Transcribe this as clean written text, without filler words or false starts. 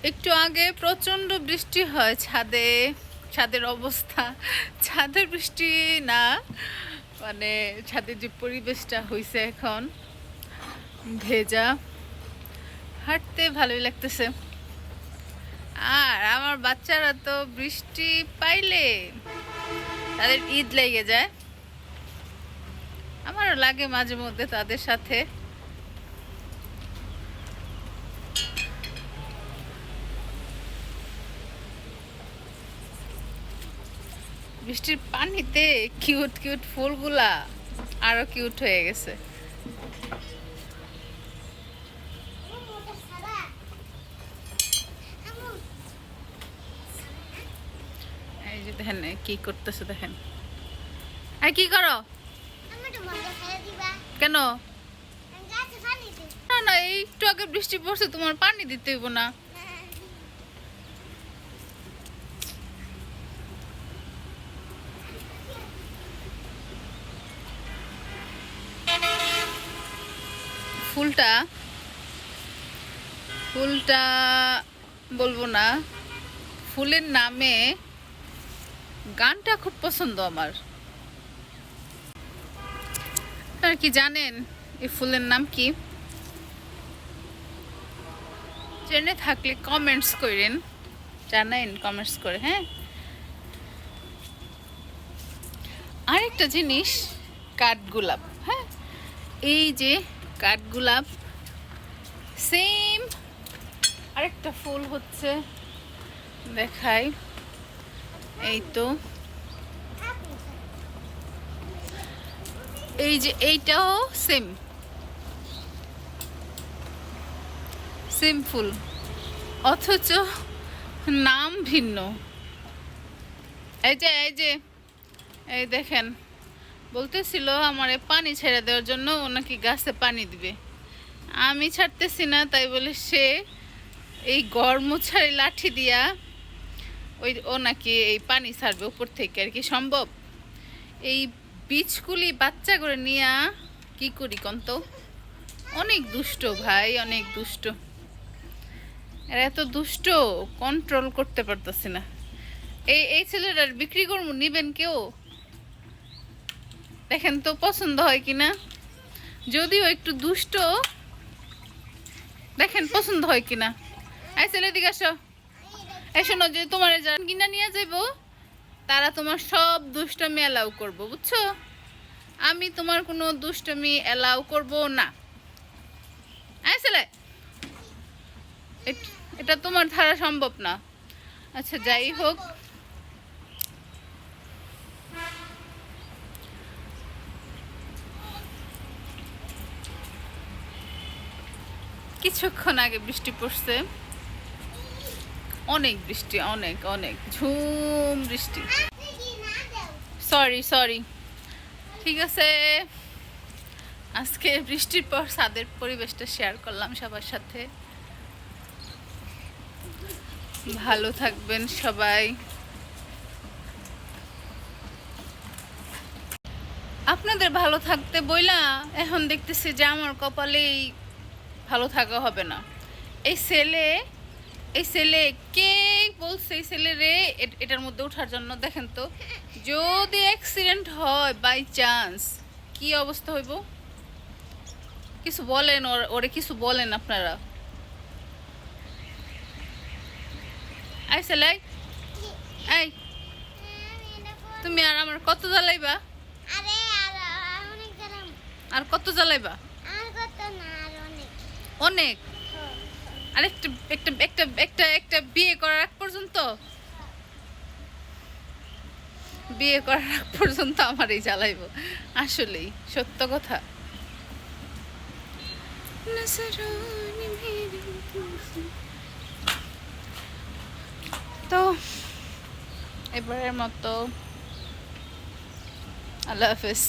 একটু আগে প্রচণ্ড বৃষ্টি হয় ছাদে, ছাদের অবস্থা, ছাদের বৃষ্টি না, মানে ছাদের যে পরিবেশটা হয়েছে এখন ভেজা, হাঁটতে ভালোই লাগতেছে। আর আমার বাচ্চারা তো বৃষ্টি পাইলে তাদের ঈদ লেগে যায়, আমারও লাগে মাঝে মধ্যে তাদের সাথে। বৃষ্টির পানিতে কিউট কিউট ফুলগুলা আরো কিউট হয়ে গেছে। এই যে দেখেন কি করতেছে, দেখেন। আর কি করো? কেন? না না, একটু আগে বৃষ্টি পড়ছে, তোমার পানি দিতে হইব না? ফুলটা ফুলটা বলবো না, ফুলের নামে গানটা খুব পছন্দ আমার। আপনারা কি জানেন এই ফুলের নাম কি? জেনে থাকলে কমেন্টস করেন, জানাইন কমেন্টস করে। হ্যাঁ, আরেকটা জিনিস, কাঠগোলাপ। হ্যাঁ, এই যে কাঠগোলাপ, সেম আরেকটা ফুল হচ্ছে, দেখাই, এই তো, এই যে এইটাও সেম সেম ফুল, অথচ নাম ভিন্ন। এই যে এই যে এই দেখেন, বলতেছিল আমারে পানি ছেড়ে দেওয়ার জন্য, ও নাকি গাছে পানি দিবে। আমি ছাড়তেছি না, তাই বলে সে এই গড়মুছারি লাঠি দিয়া ও নাকি এই পানি ছাড়বে উপর থেকে। আর কি সম্ভব? এই বীজগুলি বাচ্চা করে নিয়া কি করি কন্ত? অনেক দুষ্ট ভাই, অনেক দুষ্ট। এরা এত দুষ্ট, কন্ট্রোল করতে পারতেছি না। এই এই ছেলেটার বিক্রি করবো, নিবেন কেউ? দেখেন তো পছন্দ হয় কিনা, যদিও একটু দুষ্ট, দেখেন পছন্দ হয় কিনা। এই ছেলে দিকে আসো। এই শোনো, যে তোমার যারা কিনা নিয়ে যাইবো তারা তোমার সব দুষ্টমি অ্যালাউ করবো, বুঝছো? আমি তোমার কোনো দুষ্টমি অ্যালাউ করব না। এই ছেলে, এটা তোমার ধারা সম্ভব না। আচ্ছা, যাই হোক, কিছুক্ষণ আগে বৃষ্টি পড়ছে, অনেক বৃষ্টি, অনেক অনেক ঝুম বৃষ্টি। সরি সরি, ঠিক আছে। আজকে বৃষ্টির পর ছাদের পরিবেশটা শেয়ার করলাম সবার সাথে। ভালো থাকবেন সবাই। আপনাদের ভালো থাকতে বইলা এখন দেখতেছি যে আমার কপালেই ভালো থাকা হবে না। এই ছেলে, এই ছেলে কে বলছে এই ছেলে রে এটার মধ্যে ওঠার জন্য? দেখেন তো, যদি অ্যাক্সিডেন্ট হয় বাই চান্স, কি অবস্থা হইব? কিছু বলেন, ওরে কিছু বলেন আপনারা। এই ছেলে, এই তুমি আর আমার কত জ্বালাইবা? আর কত জ্বালাইবা? অনেক। আর একটা একটা একটা একটা একটা বিয়ে করার আগ পর্যন্ত, বিয়ে করার আগ পর্যন্ত আমার এই জ্বালাইব। আসলেই সত্য কথা। তো এবারের মতো আল্লাহ হাফেজ।